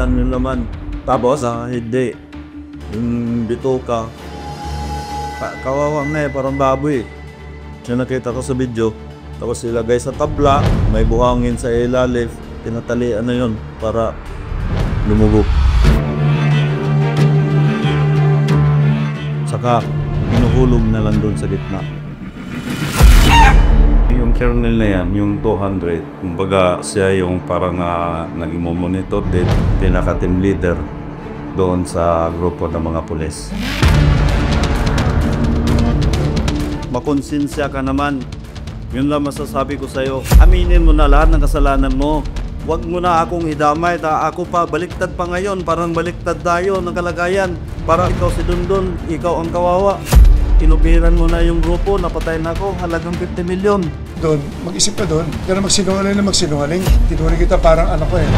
palitan yung laman. Tapos, hindi. Yung bituka, kawawa nga parang baboy. Siya nakita ko sa video. Tapos ilagay sa tabla, may buhangin sa ilalim. Tinatalian na yun para lumubog. Saka, pinuhulog na lang doon sa gitna. Yung kernel na yan, yung 200, kumbaga siya yung parang naging monitor din, pinaka-team leader doon sa grupo ng mga pulis. Makonsensya ka naman. Yun lang masasabi ko sa'yo. Aminin mo na lahat ng kasalanan mo. Huwag mo na akong idamay. Ako pa, baliktad pa ngayon. Parang baliktad tayo ng kalagayan. Para ikaw si Dondon, ikaw ang kawawa. Inubiran mo na yung grupo, napatay na ako, halagang 50 milyon. Doon, mag-isip ka doon. Pero magsinungaling na magsinungaling. Tinuring kita parang anak ko eh.